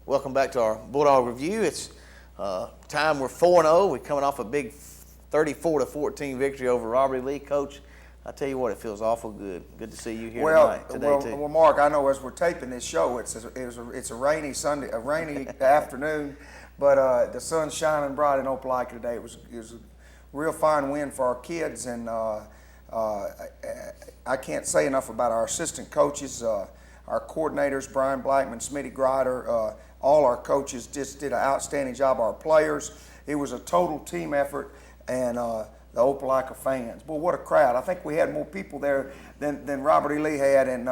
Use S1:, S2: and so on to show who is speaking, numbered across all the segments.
S1: Welcome back to our Bulldog Review. It's time we're 4-0. We're coming off a big 34-14 victory over Robert E. Lee. Coach, I tell you what, it feels awful good. Good to see you here today too.
S2: Well, Mark, I know as we're taping this show, it's a rainy Sunday, a rainy afternoon, but the sun's shining bright in Opelika today. It was a real fine win for our kids, and I can't say enough about our assistant coaches, our coordinators, Brian Blackman, Smitty Grider, all our coaches just did an outstanding job. Our players, it was a total team effort, and the Opelika fans. Boy, what a crowd. I think we had more people there than Robert E. Lee had, and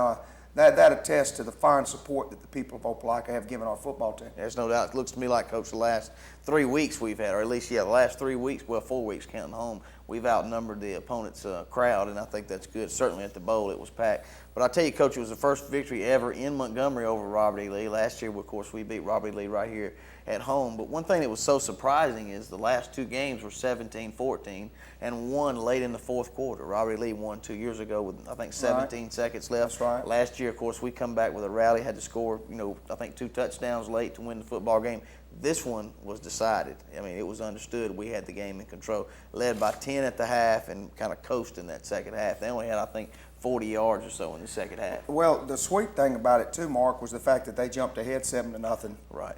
S2: that attests to the fine support that the people of Opelika have given our football team.
S1: There's no doubt. It looks to me like, Coach, the last 3 weeks we've had, or at least, the last 3 weeks, well, 4 weeks counting home, we've outnumbered the opponent's crowd, and I think that's good. Certainly at the Bowl it was packed. But I'll tell you, Coach, it was the first victory ever in Montgomery over Robert E. Lee. Last year, of course, we beat Robert E. Lee right here at home. But one thing that was so surprising is the last 2 games were 17-14 and won late in the fourth quarter. Robert E. Lee won 2 years ago with, I think, 17 seconds left.
S2: That's right.
S1: Last year, of course, we come back with a rally, had to score, I think 2 touchdowns late to win the football game. This one was decided. I mean, it was understood we had the game in control. Led by 10 at the half and kind of coasting that second half. They only had, I think, 40 yards or so in the second half.
S2: Well, the sweet thing about it too, Mark, was the fact that they jumped ahead 7-0.
S1: Right.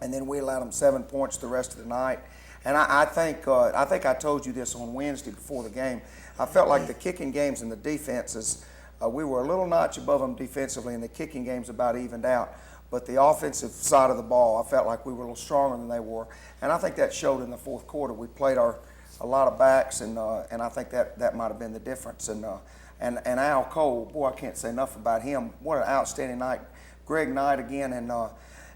S2: And then we allowed them 7 points the rest of the night. And I think I told you this on Wednesday before the game. I felt like the kicking games and the defenses, we were a little notch above them defensively, and the kicking games about evened out. But the offensive side of the ball, I felt like we were a little stronger than they were. And I think that showed in the fourth quarter. We played a lot of backs, and I think that might have been the difference. And Al Cole, boy, I can't say enough about him. What an outstanding night. Greg Knight again,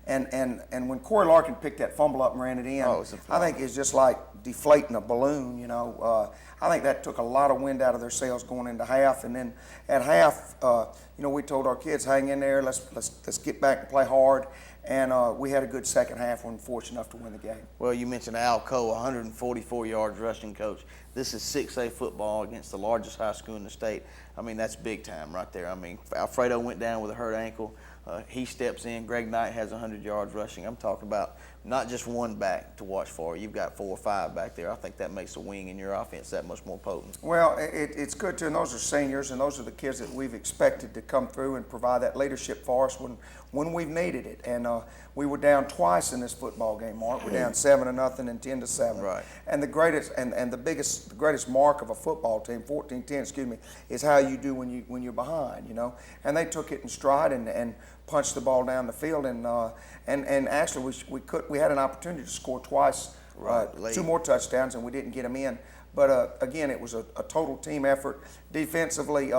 S2: and when Corey Larkin picked that fumble up and ran it in, I think it's just like deflating a balloon, I think that took a lot of wind out of their sails going into half. And then at half, we told our kids, hang in there, let's get back and play hard. And we had a good second half and were fortunate enough to win the game.
S1: Well, you mentioned Al Cole, 144 yards rushing, Coach. This is 6A football against the largest high school in the state. I mean, that's big time right there. I mean, Alfredo went down with a hurt ankle. He steps in. Greg Knight has 100 yards rushing. I'm talking about not just one back to watch for. You've got 4 or 5 back there. I think that makes the wing in your offense that much more potent.
S2: Well, it's good too, and those are seniors, and those are the kids that we've expected to come through and provide that leadership for us when we've needed it. And we were down twice in this football game, Mark. We're down 7-0 and 10-7.
S1: Right.
S2: And the greatest mark of a football team, 14-10, is how you do when you're behind, And they took it in stride and punched the ball down the field, and actually we had an opportunity to score twice,
S1: right,
S2: 2 more touchdowns, and we didn't get them in. But again, it was a total team effort. Defensively,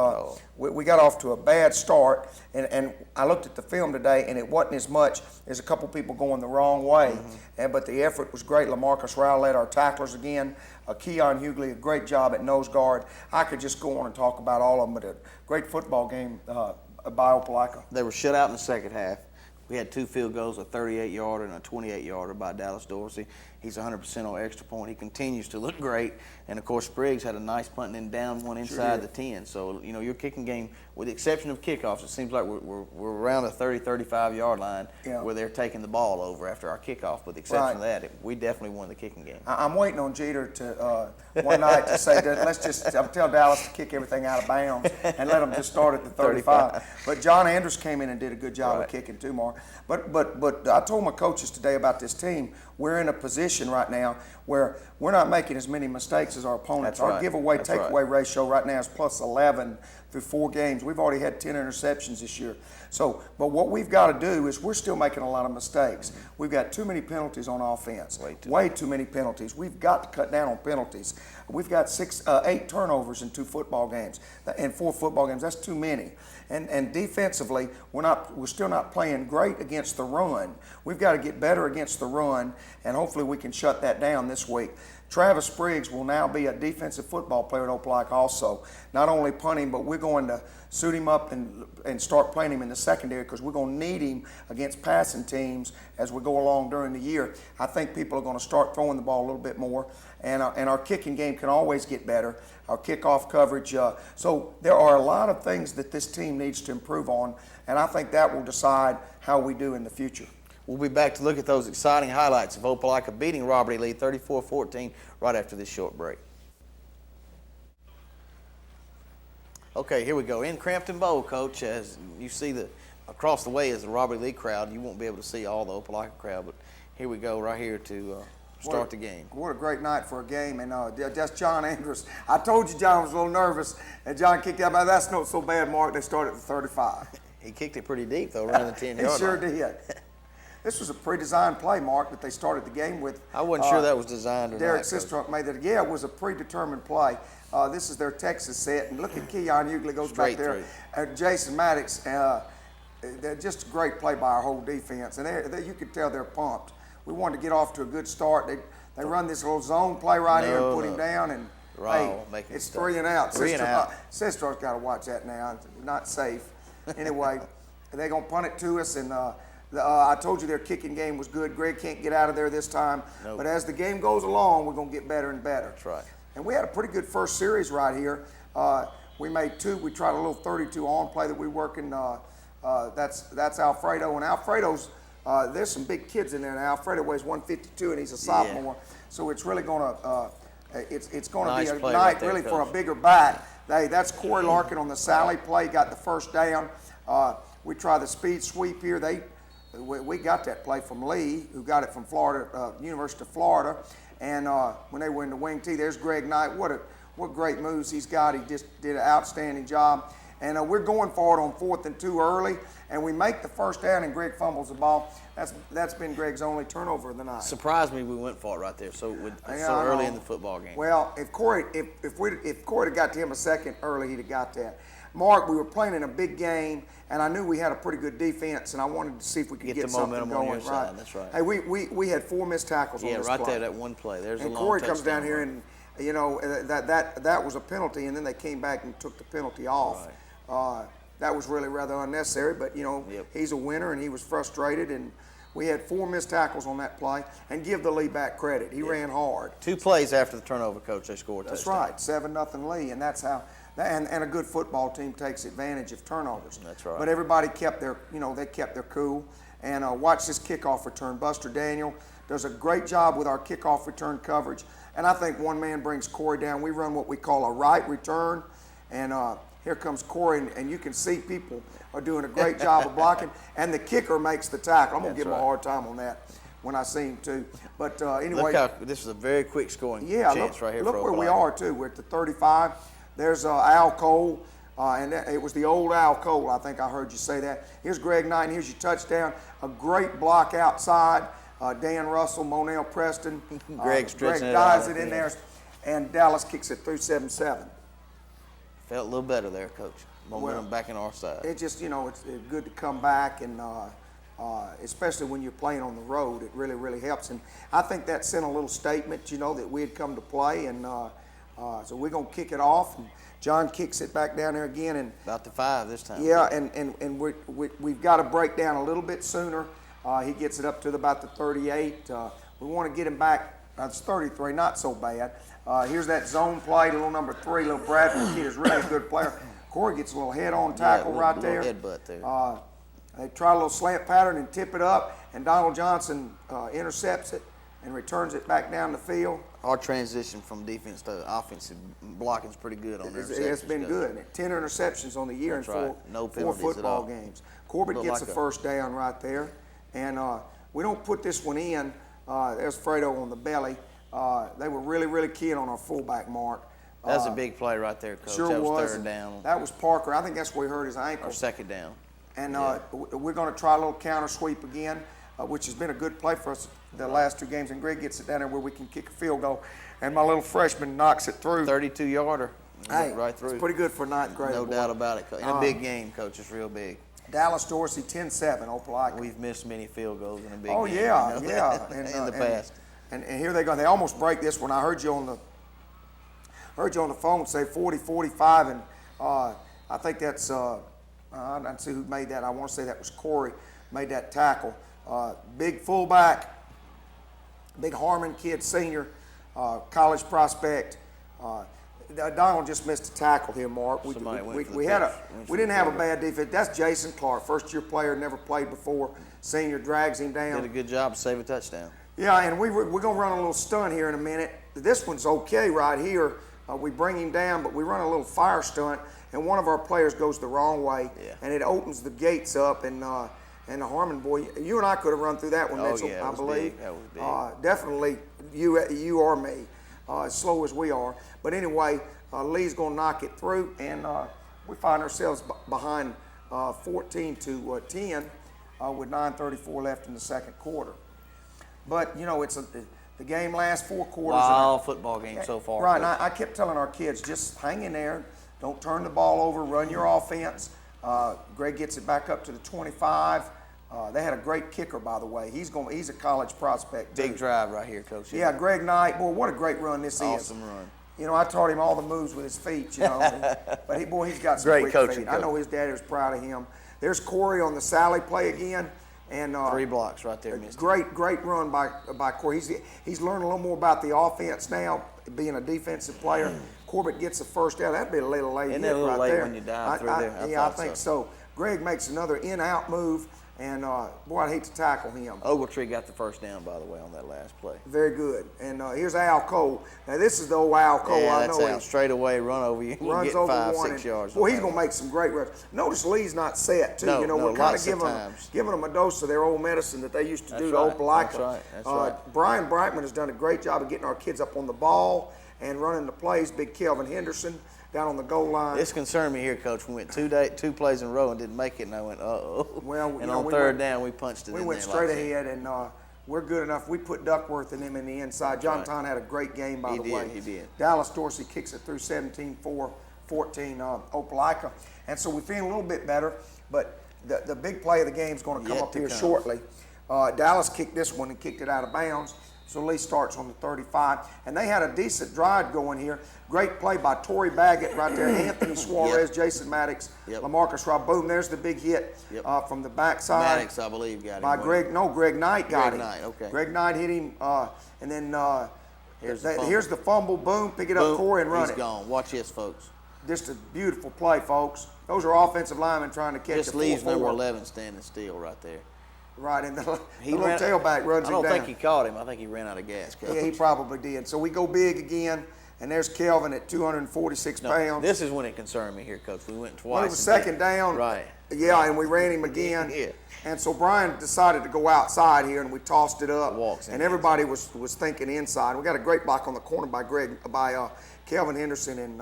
S2: we got off to a bad start, and I looked at the film today, and it wasn't as much as a couple people going the wrong way. Mm-hmm. But the effort was great. LaMarcus Rowell led our tacklers again. Keon Hughley, a great job at nose guard. I could just go on and talk about all of them, but a great football game by Opelika.
S1: They were shut out in the second half. We had 2 field goals, a 38-yarder and a 28-yarder by Dallas Dorsey. He's 100% on extra point. He continues to look great. And, of course, Spriggs had a nice punt and then down one inside the 10. So, your kicking game, with the exception of kickoffs, it seems like we're around the 30, 35-yard line where they're taking the ball over after our kickoff. With the exception of that, we definitely won the kicking game.
S2: I'm waiting on Jeter to one night to say, I'm tell Dallas to kick everything out of bounds and let them just start at the 35. But John Andrews came in and did a good job of kicking too, Mark. But I told my coaches today about this team. We're in a position right now where we're not making as many mistakes as our opponents. Our giveaway takeaway ratio right now is plus 11 through 4 games. We've already had 10 interceptions this year. So, but what we've got to do is we're still making a lot of mistakes. We've got too many penalties on offense. Way too many penalties. We've got to cut down on penalties. We've got 8 turnovers in 2 football games. In 4 football games, that's too many. And defensively, we're still not playing great against the run. We've got to get better against the run, and hopefully we can shut that down this week. Travis Spriggs will now be a defensive football player at Opelika also. Not only punting, but we're going to suit him up and start playing him in the secondary because we're going to need him against passing teams as we go along during the year. I think people are going to start throwing the ball a little bit more, and our kicking game can always get better. Our kickoff coverage. So there are a lot of things that this team needs to improve on, and I think that will decide how we do in the future.
S1: We'll be back to look at those exciting highlights of Opelika beating Robert E. Lee 34-14 right after this short break. Okay, here we go. In Cramton Bowl, Coach, as you see across the way is the Robert E. Lee crowd. You won't be able to see all the Opelika crowd, but here we go right here to start the game.
S2: What a great night for a game, and that's John Andrews. I told you John was a little nervous, and John kicked out. But that's not so bad, Mark. They started at the 35.
S1: He kicked it pretty deep, though, around the 10-yard line.
S2: He sure did. This was a pre-designed play, Mark, that they started the game with.
S1: I wasn't sure that was designed or
S2: Derek
S1: not.
S2: Sistrunk made that. Yeah, it was a predetermined play. This is their Texas set, and look at Keon Ugly goes
S1: Straight
S2: back there. And Jason Maddox, they're just a great play by our whole defense, and you could tell they're pumped. We wanted to get off to a good start. They run this little zone play right here and put him down, and it's 3 and out.
S1: 3 and out.
S2: Sistruk's got to watch that now. It's not safe. Anyway, they're going to punt it to us, and I told you their kicking game was good. Greg can't get out of there this time. Nope. But as the game goes along, we're going to get better and better.
S1: That's right.
S2: And we had a pretty good first series right here. We made 2. We tried a little 32 on play that we working. That's Alfredo. And Alfredo's, there's some big kids in there now. Alfredo weighs 152 and he's a sophomore. Yeah. So it's really going to it's going to be a night really for a bigger back. That's Corey Larkin on the Sally play. Got the first down. We try the speed sweep here. We got that play from Lee, who got it from Florida, University of Florida. And when they were in the wing tee, there's Greg Knight. What great moves he's got. He just did an outstanding job. And we're going for it on 4th and 2 early, and we make the first down, and Greg fumbles the ball. That's been Greg's only turnover of the night.
S1: Surprised me we went for it right there so early in the football game.
S2: Well, if Corey had got to him a second early, he'd have got that. Mark, we were playing in a big game, and I knew we had a pretty good defense, and I wanted to see if we could get something
S1: momentum
S2: going.
S1: On your side. That's right.
S2: Hey, we had 4 missed tackles on this play.
S1: Yeah, right there, that one play. There's a long
S2: Corey comes
S1: touchdown
S2: down here, and you know that was a penalty, and then they came back and took the penalty off. Right. That was really rather unnecessary, but you know he's a winner, and he was frustrated, and we had 4 missed tackles on that play, and give the Lee back credit. He ran hard.
S1: 2 plays after the turnover, Coach, they scored a touchdown.
S2: That's right, 7-0 Lee, and that's how. And a good football team takes advantage of turnovers.
S1: That's right.
S2: But everybody kept their cool. And watch this kickoff return. Buster Daniel does a great job with our kickoff return coverage. And I think one man brings Corey down. We run what we call a right return. And here comes Corey, and you can see people are doing a great job of blocking. And the kicker makes the tackle. I'm going to give him a hard time on that when I see him too. But anyway.
S1: Look how this is a very quick scoring chance right here.
S2: Look where we are too. We're at the 35. There's Al Cole, and it was the old Al Cole. I think I heard you say that. Here's Greg Knight, and here's your touchdown. A great block outside. Dan Russell, Monell Preston.
S1: Greg
S2: dives it in there, and Dallas kicks it through 7-7.
S1: Felt a little better there, Coach. Momentum back in our side.
S2: It just, it's good to come back, and especially when you're playing on the road, it really, really helps. And I think that sent a little statement, that we had come to play, and so we're going to kick it off, and John kicks it back down there again. And
S1: about the 5 this time.
S2: Yeah, and we've got to break down a little bit sooner. He gets it up to about the 38. We want to get him back. It's 33, not so bad. Here's that zone play, little number 3, little Bradford kid is really a good player. Corey gets a little head-on tackle right there.
S1: Headbutt there.
S2: They try a little slant pattern and tip it up, and Donald Johnson intercepts it and returns it back down the field.
S1: Our transition from defense to offensive blocking is pretty good on there.
S2: It's been good. 10 interceptions on the year in 4 football games. Corbett gets a first down right there. And we don't put this one in. There's Fredo on the belly. They were really, really keen on our fullback, Mark.
S1: That was a big play right there, Coach.
S2: Sure
S1: that
S2: was.
S1: 3rd down.
S2: That was Parker. I think that's where he hurt his ankle.
S1: Or 2nd down.
S2: And we're going to try a little counter sweep again, which has been a good play for us the last 2 games. And Greg gets it down there where we can kick a field goal. And my little freshman knocks it through.
S1: 32-yarder.
S2: Hey,
S1: right through.
S2: It's pretty good for 9th grade.
S1: No doubt about it. In a big game, Coach. It's real big.
S2: Dallas Dorsey, 10-7, Opelika.
S1: We've missed many field goals in a big game.
S2: Oh, yeah,
S1: in the past.
S2: And here they go. They almost break this one. I heard you on the phone say 40-45, and I think that's I don't see who made that. I want to say that was Corey made that tackle. Big fullback, big Harmon kid, senior, college prospect. Donald just missed a tackle here, Mark. We
S1: Somebody went for the
S2: we didn't have a
S1: field.
S2: bad defense. That's Jason Clark, first-year player, never played before. Senior drags him down.
S1: Did a good job to save a touchdown.
S2: Yeah, and we're going to run a little stunt here in a minute. This one's okay right here. We bring him down, but we run a little fire stunt, and one of our players goes the wrong way, and it opens the gates up, and the Harmon boy, you and I could have run through that one, Mitchell,
S1: yeah,
S2: I
S1: was
S2: believe.
S1: big. That was big.
S2: Definitely you or me, as slow as we are. But anyway, Lee's going to knock it through, and we find ourselves behind 14 to 10 with 9:34 left in the second quarter. But, you know, the game lasts 4 quarters.
S1: Wild football game so far.
S2: Right, and I kept telling our kids, just hang in there. Don't turn the ball over. Run your offense. Greg gets it back up to the 25. They had a great kicker, by the way. He's a college prospect, too.
S1: Big drive right here, Coach.
S2: Yeah, Greg Knight. Boy, what a great run this is.
S1: Awesome run.
S2: You know, I taught him all the moves with his feet, you know. But he's got some
S1: Great
S2: quick
S1: coaching,
S2: feet.
S1: Coach.
S2: I know his daddy was proud of him. There's Corey on the Sally play again. And
S1: 3 blocks right there, Mr.
S2: Great run by Corey. He's learned a little more about the offense now, being a defensive player. Corbett gets the first down. That'd be a little late.
S1: Isn't that a little
S2: right
S1: late
S2: there.
S1: when you dive through there?
S2: I think so. Greg makes another in-out move, and boy, I'd hate to tackle him.
S1: Ogletree got the first down, by the way, on that last play.
S2: Very good. And here's Al Cole. Now, this is the old Al Cole.
S1: Yeah,
S2: I
S1: that's
S2: know
S1: out straight away, run over you. You
S2: runs
S1: get
S2: over
S1: 5,
S2: one.
S1: 6 yards.
S2: Boy, he's going to make some great runs. Notice Lee's not set, too.
S1: No,
S2: you know,
S1: no,
S2: we're kind of
S1: lots of times.
S2: giving them a dose of their old medicine that they used to do to
S1: right,
S2: Opelika.
S1: that's right.
S2: Brian Brightman has done a great job of getting our kids up on the ball and running the plays. Big Kelvin Henderson down on the goal line.
S1: This concerned me here, Coach. We went 2 plays in a row and didn't make it, and I went, uh-oh.
S2: Well,
S1: and
S2: you know,
S1: on
S2: we
S1: third
S2: went-
S1: down, we punched it
S2: We
S1: in
S2: went
S1: there
S2: straight
S1: like that.
S2: ahead, and we're good enough. We put Duckworth and him in the inside. John
S1: right.
S2: Ton had a great game, by
S1: He
S2: the
S1: did,
S2: way.
S1: he did.
S2: Dallas Dorsey kicks it through 17-4, 14 Opelika. And so we're feeling a little bit better, but the big play of the game is going to come
S1: Yet
S2: up
S1: to
S2: here
S1: come.
S2: shortly. Dallas kicked this one and kicked it out of bounds. So Lee starts on the 35. And they had a decent drive going here. Great play by Torrey Baggett right there. Anthony Suarez, Jason Maddox, LaMarcus Robb. Boom, there's the big hit from the backside.
S1: Maddox, I believe, got him.
S2: By
S1: wasn't
S2: Greg Knight got him.
S1: Greg Knight, okay.
S2: Greg Knight hit him, and then
S1: Here's the fumble.
S2: the fumble. Boom, pick it
S1: Boom,
S2: up, Corey, and run
S1: he's
S2: it.
S1: gone. Watch this, folks.
S2: Just a beautiful play, folks. Those are offensive linemen trying to catch
S1: Just
S2: a
S1: leaves
S2: 4-4.
S1: number 11 standing still right there.
S2: Right, and the little
S1: ran-
S2: tailback runs
S1: I
S2: him
S1: don't
S2: down.
S1: think he caught him. I think he ran out of gas, Coach.
S2: Yeah, he probably did. So we go big again, and there's Kelvin at 246
S1: No,
S2: pounds.
S1: this is when it concerned me here, Coach. We went twice.
S2: Well, it was
S1: and
S2: second down.
S1: Right.
S2: Yeah, and we ran him again.
S1: Yeah.
S2: And so Brian decided to go outside here, and we tossed it up.
S1: Walks in
S2: and everybody was thinking inside. We got a great block on the corner by Kelvin Henderson, and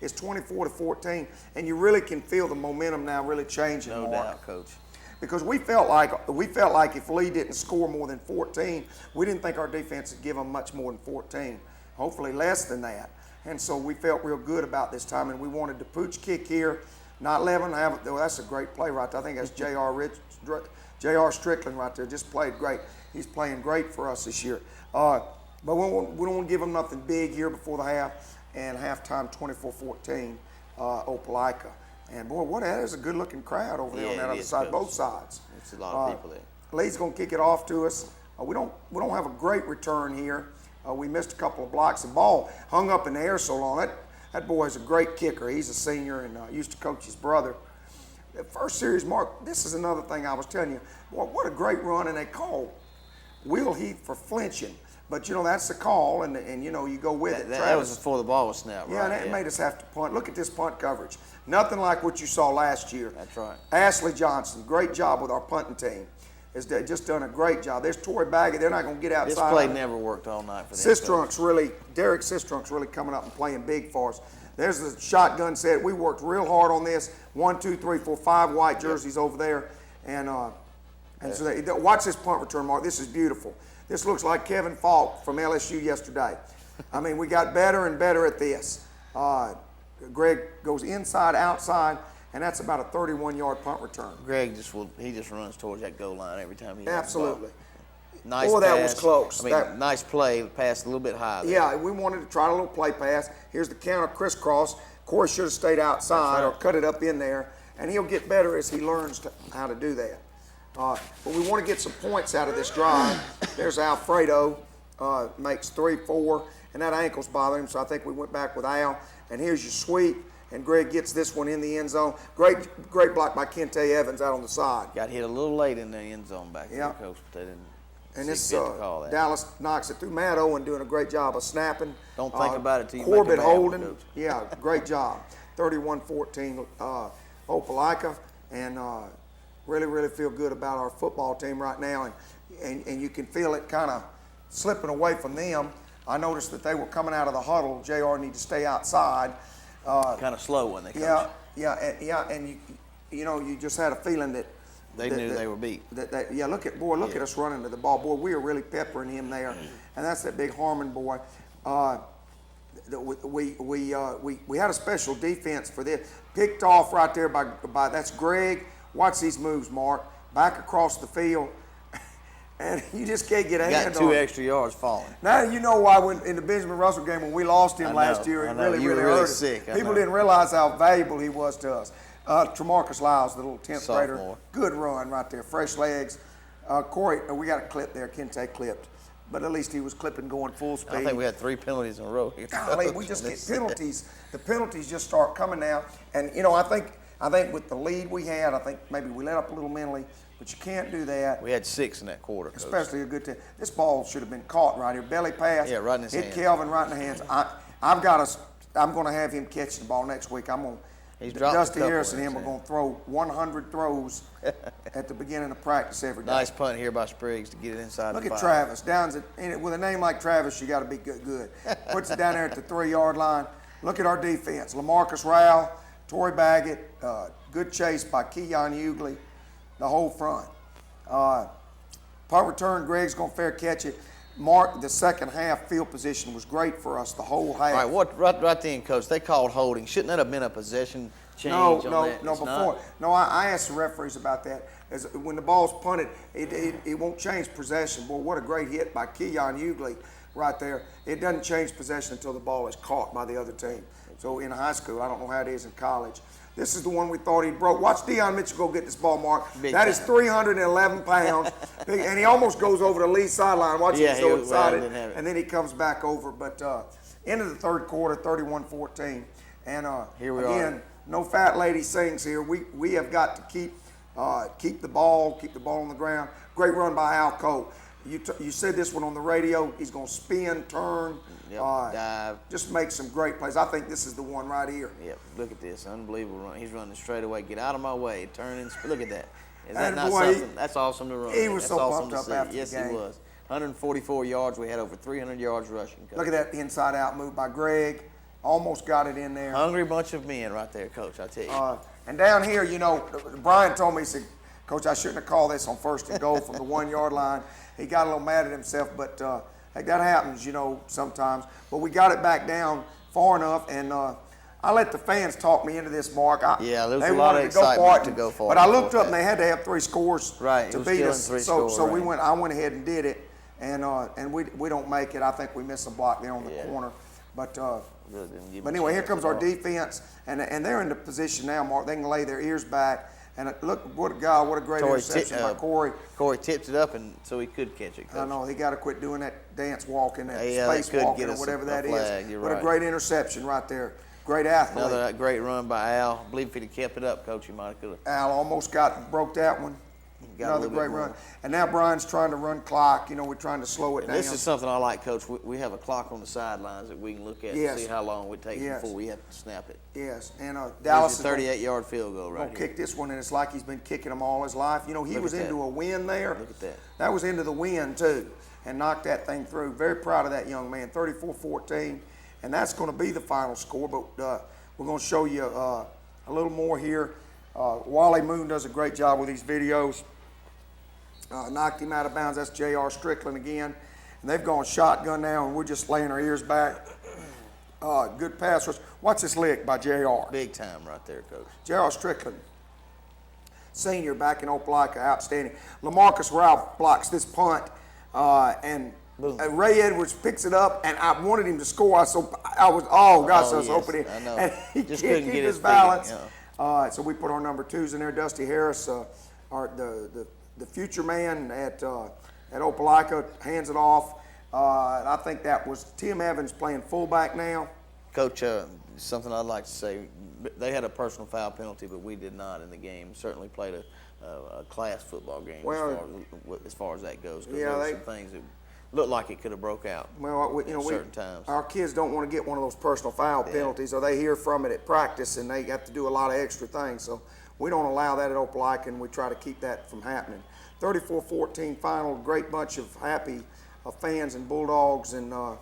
S2: it's 24-14. And you really can feel the momentum now really changing.
S1: No
S2: Mark.
S1: doubt, Coach.
S2: Because we felt like if Lee didn't score more than 14, we didn't think our defense would give them much more than 14. Hopefully less than that. And so we felt real good about this time, and we wanted to pooch kick here. Not 11. That's a great play right there. I think that's J.R. Strickland right there. Just played great. He's playing great for us this year. But we don't want to give them nothing big here before the half. And halftime 24-14, Opelika. And boy, that is a good-looking crowd over there on that
S1: it
S2: other
S1: is,
S2: side,
S1: Coach.
S2: both sides.
S1: It's a lot of people there.
S2: Lee's going to kick it off to us. We don't have a great return here. We missed a couple of blocks. The ball hung up in the air so long. That boy's a great kicker. He's a senior and used to coach his brother. The first series, Mark, this is another thing I was telling you. Boy, what a great run, and they called Will Heath for flinching. But, you know, that's the call, and you know, you go with it.
S1: That was before the ball was snapped,
S2: Yeah,
S1: right?
S2: and that made us have to punt. Look at this punt coverage. Nothing like what you saw last year.
S1: That's right.
S2: Ashley Johnson, great job with our punting team. Has just done a great job. There's Torrey Baggett. They're not going to get outside.
S1: This play never worked all night for them.
S2: Derek Sistrunk's really coming up and playing big for us. There's the shotgun set. We worked real hard on this. 1, 2, 3, 4, 5 white jerseys over there. And so watch this punt return, Mark. This is beautiful. This looks like Kevin Falk from LSU yesterday. I mean, we got better and better at this. Greg goes inside, outside, and that's about a 31-yard punt return.
S1: Greg just runs towards that goal line every time he
S2: Absolutely.
S1: Nice
S2: Boy,
S1: pass.
S2: that was close.
S1: I mean, nice play, passed a little bit high there.
S2: Yeah, we wanted to try a little play pass. Here's the counter crisscross. Corey should have stayed outside or cut it up in there, and he'll get better as he learns how to do that. But we want to get some points out of this drive. There's Alfredo, makes 3-4, and that ankle's bothering him, so I think we went back with Al. and here's your sweep. And Greg gets this one in the end zone. Great block by Kente Evans out on the side.
S1: Got hit a little late in the end zone back there,
S2: Yep.
S1: Coach, but they didn't
S2: And
S1: see
S2: this
S1: fit to call that.
S2: Dallas knocks it through. Matt Owen doing a great job of snapping.
S1: Don't think about it till you make a
S2: Corbett
S1: bad one,
S2: holding.
S1: Coach.
S2: Yeah, great job. 31-14 Opelika. And really feel good about our football team right now. And you can feel it kind of slipping away from them. I noticed that they were coming out of the huddle. JR need to stay outside.
S1: Kind of slow when they come.
S2: And you just had a feeling that
S1: They knew they were beat.
S2: Look at us running to the ball. Boy, we are really peppering him there. And that's that big Harmon boy. We had a special defense for this. Picked off right there by that's Greg. Watch these moves, Mark. Back across the field. And you just can't get a hand on
S1: Got 2
S2: it.
S1: extra yards falling.
S2: Now you know why in the Benjamin Russell game when we lost him last year, it really hurt us.
S1: Sick.
S2: People didn't realize how valuable he was to us. Tremarcus Lyles, the little 10th grader,
S1: Sophomore.
S2: good run right there, fresh legs. Corey, we got a clip there. Kente clipped, but at least he was clipping going full speed.
S1: I think we had 3 penalties in a row here.
S2: Golly, we just get penalties. The penalties just start coming now, and I think with the lead we had, I think maybe we let up a little mentally. But you can't do that.
S1: We had 6 in that quarter, Coach.
S2: Especially a good team. This ball should have been caught right here. Belly pass.
S1: Yeah, right in his
S2: hit
S1: hands.
S2: Kelvin right in the hands. I'm going to have him catch the ball next week.
S1: He's dropped a
S2: Dusty
S1: couple
S2: Harris and
S1: in
S2: him are
S1: his
S2: going to throw 100 throws at the beginning of practice every day.
S1: Nice punt here by Spriggs to get it inside
S2: Look
S1: the
S2: at
S1: 5.
S2: Travis. Downs it with a name like Travis, you got to be good. Puts it down there at the 3-yard line. Look at our defense. LaMarcus Rowell, Torrey Baggett, good chase by Keon Hughley, the whole front. Punt return, Greg's going to fair catch it. Mark, the second half field position was great for us the whole half.
S1: All right, right then, Coach, they called holding. Shouldn't that have been a possession change on that?
S2: No, before. No, I asked the referees about that. As when the ball's punted, it won't change possession. Boy, what a great hit by Keon Hughley right there. It doesn't change possession until the ball is caught by the other team. So in high school, I don't know how it is in college. This is the one we thought he broke. Watch Deion Mitchell go get this ball, Mark. That is 311 pounds. And he almost goes over the Lee sideline. Watch him so excited. And then he comes back over. But end of the third quarter, 31-14. And
S1: here we
S2: again,
S1: are.
S2: no fat lady sings here. We have got to keep the ball on the ground. Great run by Al Coe. You said this one on the radio. He's going to spin, turn,
S1: dive.
S2: just make some great plays. I think this is the one right here.
S1: Yep, look at this. Unbelievable run. He's running straight away. Get out of my way. Turn and look at that. Is that
S2: And
S1: not
S2: boy,
S1: something? That's awesome to run.
S2: he was
S1: That's
S2: so
S1: awesome
S2: pumped
S1: to
S2: up
S1: see.
S2: after
S1: Yes,
S2: the game.
S1: he was. 144 yards. We had over 300 yards rushing. Coach.
S2: Look at that inside-out move by Greg. Almost got it in there.
S1: Hungry bunch of men right there, Coach, I tell you.
S2: And down here, Brian told me, he said, Coach, I shouldn't have called this on 1st and goal from the 1-yard line. He got a little mad at himself, but that happens, sometimes. But we got it back down far enough, and I let the fans talk me into this, Mark.
S1: There was a lot of excitement to go for it.
S2: But I looked up, and they had to have 3 scores
S1: to
S2: beat us. So
S1: right.
S2: I went ahead and did it, and we don't make it. I think we missed a block there on the corner. But anyway, here comes our defense, and they're in the position now, Mark. They can lay their ears back. And look, what a great interception by Corey.
S1: Corey tipped it up, and so he could catch it, Coach.
S2: I know, he got to quit doing that dance walking, that
S1: that
S2: space
S1: could
S2: walking,
S1: get
S2: or
S1: us
S2: whatever
S1: a
S2: that
S1: flag.
S2: is.
S1: You're
S2: What a
S1: right.
S2: great interception right there. Great athlete.
S1: Another great run by Al. I believe if he'd have kept it up, Coach, he might have.
S2: Al almost broke that one. Another great run. And now Brian's trying to run clock. We're trying to slow it down.
S1: This is something I like, Coach. We have a clock on the sidelines that we can look at and see how long it takes before we have to snap it.
S2: Yes, and
S1: Dallas
S2: Dallas
S1: is a 38-yard field goal right
S2: here.
S1: Kick
S2: Kick this one, and it's like he's been kicking them all his life. He was into a wind there.
S1: Look at that.
S2: That was into the wind, too, and knocked that thing through. Very proud of that young man, 34-14. And that's going to be the final score, but we're going to show you a little more here. Wally Moon does a great job with these videos. Knocked him out of bounds. That's J.R. Strickland again. And they've gone shotgun now, and we're just laying our ears back. Good pass rush. Watch this lick by J.R.
S1: Big time right there, Coach.
S2: J.R. Strickland, senior back in Opelika, outstanding. LaMarcus Rowell blocks this punt, and Ray Edwards picks it up, and I wanted him to score. I was hoping it.
S1: I know.
S2: And he
S1: just
S2: can't
S1: couldn't
S2: keep
S1: get
S2: his
S1: his
S2: balance.
S1: feet,
S2: So we put our number 2s in there. Dusty Harris, the future man at Opelika, hands it off. I think that was Tim Evans playing fullback now.
S1: Coach, something I'd like to say. They had a personal foul penalty, but we did not in the game. Certainly played a class football game as far as that goes. Because there were some things that looked like it could have broke out.
S2: Well,
S1: certain times.
S2: Our kids don't want to get one of those personal foul penalties, or they hear from it at practice, and they have to do a lot of extra things. So we don't allow that at Opelika, and we try to keep that from happening. 34-14 final. Great bunch of happy fans and Bulldogs, and a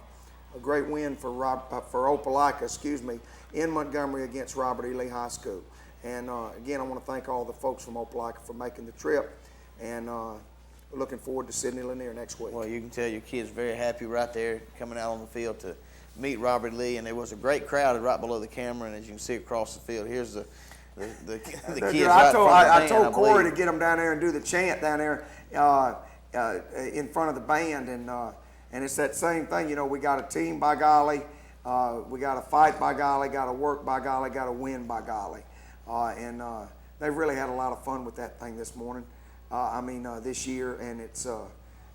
S2: great win for Opelika, in Montgomery against Robert E. Lee High School. And again, I want to thank all the folks from Opelika for making the trip, and we're looking forward to Sidney Lanier next week.
S1: Well, you can tell your kids very happy right there coming out on the field to meet Robert Lee, and there was a great crowd right below the camera, and as you can see across the field, here's the kids.
S2: I told Corey to get them down there and do the chant down there in front of the band, and it's that same thing. You know, we got a team, by golly. We got to fight, by golly. Got to work, by golly. Got to win, by golly. And they've really had a lot of fun with that thing this morning. This year, and it's.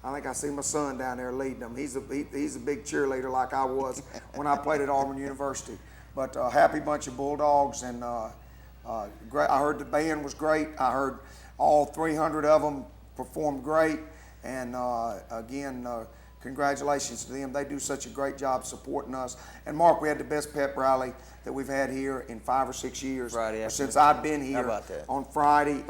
S2: I think I see my son down there leading them. He's a big cheerleader like I was when I played at Auburn University. But happy bunch of Bulldogs, and great. I heard the band was great. I heard all 300 of them performed great, and again, congratulations to them. They do such a great job supporting us. And Mark, we had the best pep rally that we've had here in 5 or 6 years.
S1: Friday
S2: since I've been here.
S1: How about that?
S2: On Friday.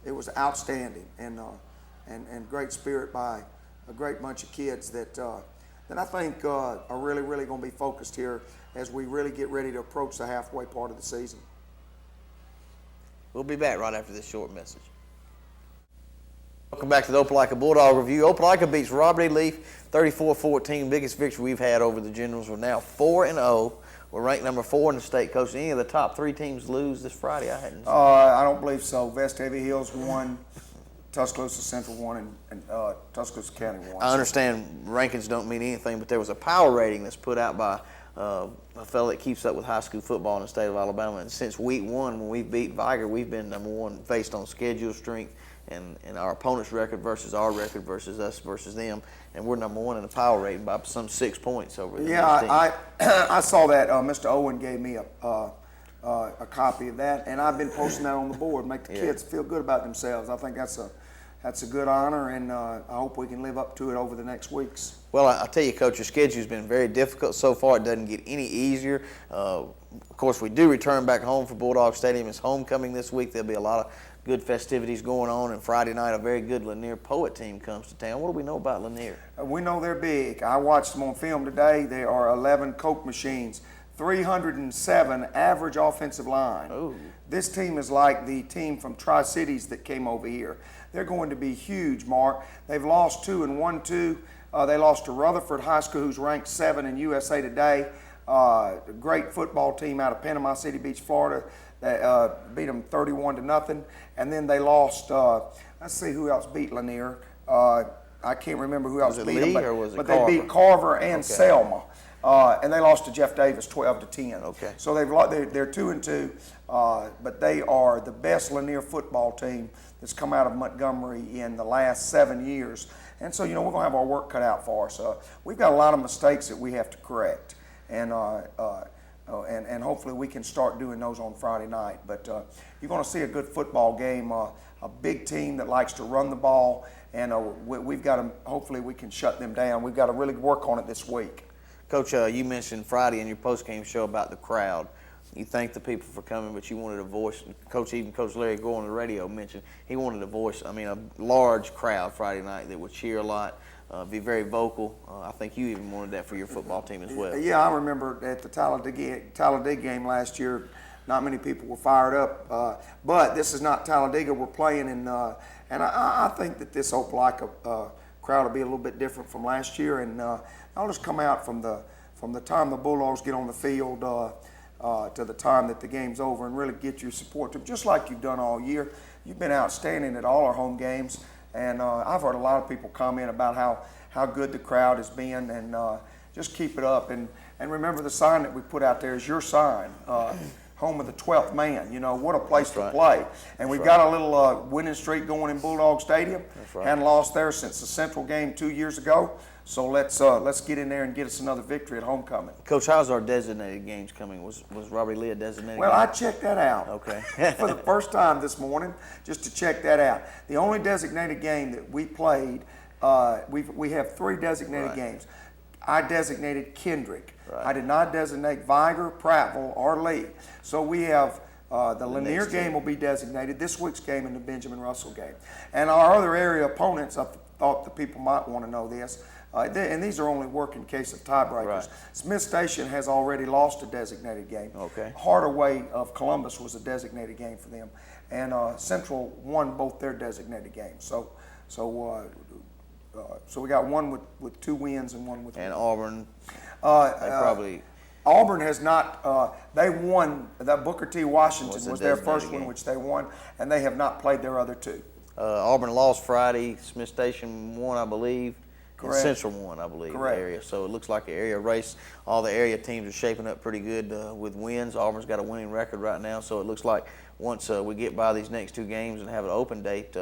S2: It was outstanding, and great spirit by a great bunch of kids that I think are really going to be focused here as we really get ready to approach the halfway part of the season.
S1: We'll be back right after this short message. Welcome back to the Opelika Bulldog Review. Opelika beats Robert E. Lee 34-14, biggest victory we've had over the Generals. We're now 4-0. We're ranked number 4 in the state. Coach, did any of the top 3 teams lose this Friday?
S2: I don't believe so. Vestavia Hills won, Tuscaloosa Central won, and Tuscaloosa County won.
S1: I understand rankings don't mean anything, but there was a power rating that's put out by a fellow that keeps up with high school football in the state of Alabama. And since week 1, when we beat Viger, we've been number 1 based on schedule strength and our opponent's record versus our record versus us versus them. And we're number 1 in the power rating by some 6 points over the next team.
S2: I saw that. Mr. Owen gave me a copy of that, and I've been posting that on the board, make the kids feel good about themselves. I think that's a good honor, and I hope we can live up to it over the next weeks.
S1: Well, I tell you, Coach, your schedule's been very difficult so far. It doesn't get any easier. Of course, we do return back home for Bulldog Stadium. It's homecoming this week. There'll be a lot of good festivities going on, and Friday night a very good Lanier Poet team comes to town. What do we know about Lanier?
S2: We know they're big. I watched them on film today. There are 11 Coke machines, 307 average offensive line.
S1: Ooh.
S2: This team is like the team from Tri-Cities that came over here. They're going to be huge, Mark. They've lost 2 and won 2. They lost to Rutherford High School, who's ranked 7 in USA Today. A great football team out of Panama City Beach, Florida. They beat them 31-0, and then they lost. Let's see who else beat Lanier. I can't remember who else beat them, but they beat Carver and Selma, and they lost to Jeff Davis 12-10.
S1: Okay.
S2: So they're 2-2, but they are the best Lanier football team that's come out of Montgomery in the last 7 years. And so, we're going to have our work cut out for us. We've got a lot of mistakes that we have to correct, and hopefully we can start doing those on Friday night. But you're going to see a good football game, a big team that likes to run the ball, and we've got to, hopefully we can shut them down. We've got to really work on it this week.
S1: Coach, you mentioned Friday in your post-game show about the crowd. You thanked the people for coming, but you wanted a voice. Coach Larry Gore on the radio mentioned he wanted a voice, a large crowd Friday night that would cheer a lot, be very vocal. I think you even wanted that for your football team as well.
S2: Yeah, I remember at the Talladega game last year, not many people were fired up. But this is not Talladega we're playing in, and I think that this Opelika crowd will be a little bit different from last year, and I'll just come out from the time the Bulldogs get on the field to the time that the game's over and really get your support to them, just like you've done all year. You've been outstanding at all our home games, and I've heard a lot of people comment about how good the crowd has been, and just keep it up. And remember, the sign that we put out there is your sign. home of the 12th man. You know, what a place
S1: That's
S2: to
S1: right.
S2: play. And we've got a little winning streak going in Bulldog Stadium.
S1: That's right.
S2: Hadn't lost there since the Central game 2 years ago. So let's get in there and get us another victory at homecoming.
S1: Coach, how's our designated games coming? Was Robbie Lee a designated
S2: Well,
S1: game?
S2: I checked that out.
S1: Okay.
S2: For the first time this morning, just to check that out. The only designated game that we played, we have 3 designated
S1: Right.
S2: games. I designated Kendrick.
S1: Right.
S2: I did not designate Viger, Prattville, or Lee. So we have the Lanier
S1: next
S2: game
S1: two.
S2: will be designated, this week's game and the Benjamin Russell game. And our other area opponents, I thought the people might want to know this, and these are only work in case of tiebreakers.
S1: Right.
S2: Smith Station has already lost a designated game.
S1: Okay.
S2: Hardaway of Columbus was a designated game for them, and Central won both their designated games. So we got one with 2 wins and one with
S1: And
S2: one.
S1: Auburn,
S2: Uh,
S1: they probably
S2: Auburn has not. They won. That Booker T. Washington
S1: Was a
S2: was their
S1: designated
S2: first one,
S1: game.
S2: which they won, and they have not played their other 2.
S1: Auburn lost Friday. Smith Station won, I believe. And
S2: Correct.
S1: Central won, I believe,
S2: Correct.
S1: the area. So it looks like an area race. All the area teams are shaping up pretty good with wins. Auburn's got a winning record right now, so it looks like once we get by these next 2 games and have an open date,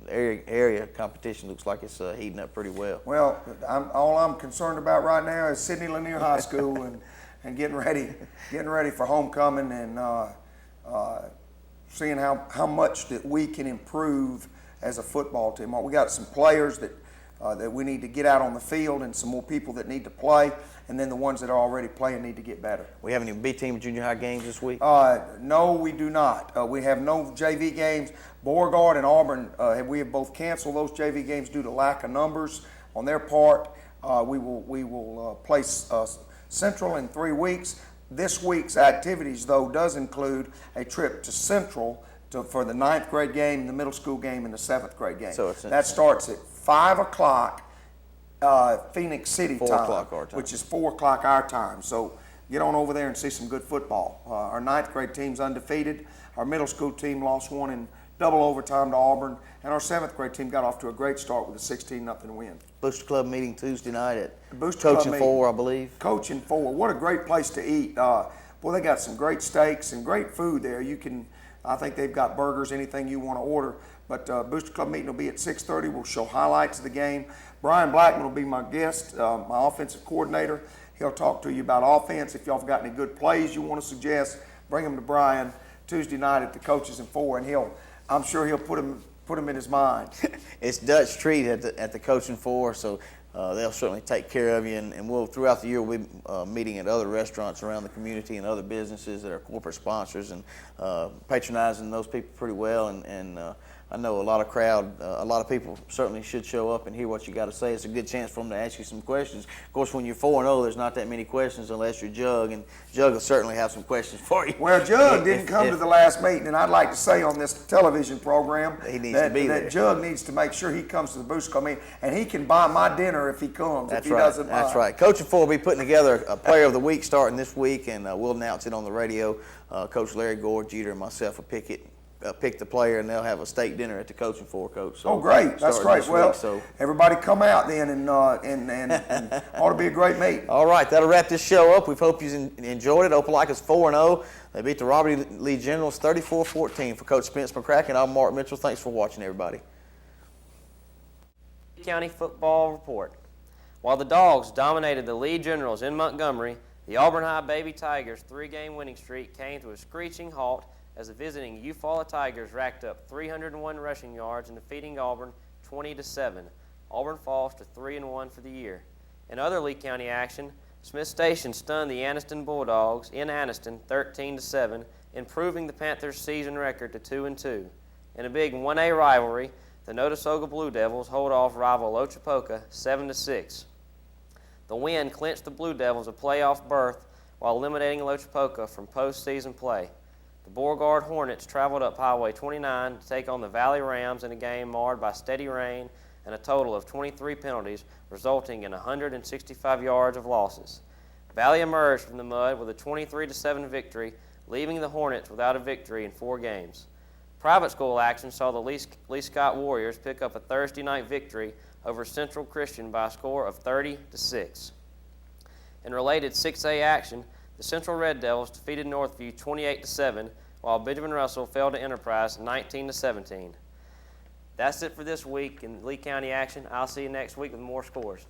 S1: area competition looks like it's heating up pretty well.
S2: Well, all I'm concerned about right now is Sidney Lanier High School and getting ready for homecoming and seeing how much that we can improve as a football team. We got some players that we need to get out on the field, and some more people that need to play, and then the ones that are already playing need to get better.
S1: We have any B-team junior high games this week?
S2: No, we do not. We have no JV games. Beauregard and Auburn, we have both canceled those JV games due to lack of numbers on their part. We will place Central in 3 weeks. This week's activities, though, does include a trip to Central for the 9th grade game, the middle school game, and the 7th grade game.
S1: So
S2: that starts at 5 o'clock Phoenix City
S1: 4
S2: time,
S1: o'clock our time.
S2: which is 4 o'clock our time. So get on over there and see some good football. Our 9th grade team's undefeated. Our middle school team lost one in double overtime to Auburn, and our 7th grade team got off to a great start with a 16-0 win.
S1: Booster Club meeting Tuesday night at
S2: Booster Club
S1: Coach and
S2: meeting.
S1: 4, I believe.
S2: Coach and 4, what a great place to eat. Boy, they got some great steaks and great food there. I think they've got burgers, anything you want to order. But Booster Club meeting will be at 6:30. We'll show highlights of the game. Brian Blackman will be my guest, my offensive coordinator. He'll talk to you about offense. If y'all have got any good plays you want to suggest, bring them to Brian Tuesday night at the Coaches and 4, and I'm sure he'll put them in his mind.
S1: It's Dutch treat at the Coach and 4, so they'll certainly take care of you. And we'll throughout the year we'll be meeting at other restaurants around the community and other businesses that are corporate sponsors and patronizing those people pretty well. And I know a lot of people certainly should show up and hear what you got to say. It's a good chance for them to ask you some questions. Of course, when you're 4-0, there's not that many questions unless you're Jug, and Jug will certainly have some questions for you.
S2: Well, Jug didn't come to the last meeting, and I'd like to say on this television program
S1: He needs to be there.
S2: that Jug needs to make sure he comes to the Booster Club meeting, and he can buy my dinner if he comes.
S1: That's
S2: if he
S1: right.
S2: doesn't
S1: That's
S2: buy.
S1: right. Coach and 4 will be putting together a Player of the Week starting this week, and we'll announce it on the radio. Coach Larry Gore, Jeter, and myself will pick the player, and they'll have a steak dinner at the Coach and 4, Coach. So
S2: Oh, great! That's
S1: starting
S2: great.
S1: this
S2: Well,
S1: week, so.
S2: everybody come out then, and ought to be a great meeting.
S1: All right, that'll wrap this show up. We hope you enjoyed it. Opelika's 4-0. They beat the Robbie Lee Generals 34-14. For Coach Spence McCracken, I'm Mark Mitchell. Thanks for watching, everybody.
S3: County Football Report. While the Dogs dominated the Lee Generals in Montgomery, the Auburn High Baby Tigers' 3-game winning streak came to a screeching halt as the visiting Eufaula Tigers racked up 301 rushing yards in defeating Auburn 20-7. Auburn falls to 3-1 for the year. In other Lee County action, Smith Station stunned the Anniston Bulldogs in Anniston 13-7, improving the Panthers' season record to 2-2. In a big 1A rivalry, the Notasoga Blue Devils hold off rival Opelika 7-6. The win clinched the Blue Devils a playoff berth while eliminating Opelika from postseason play. The Beauregard Hornets traveled up Highway 29 to take on the Valley Rams in a game marred by steady rain and a total of 23 penalties, resulting in 165 yards of losses. Valley emerged from the mud with a 23-7 victory, leaving the Hornets without a victory in 4 games. Private school action saw the Lee Scott Warriors pick up a Thursday night victory over Central Christian by a score of 30-6. In related 6A action, The Central Red Devils defeated Northview 28-7, while Benjamin Russell fell to Enterprise 19-17. That's it for this week in Lee County action. I'll see you next week with more scores.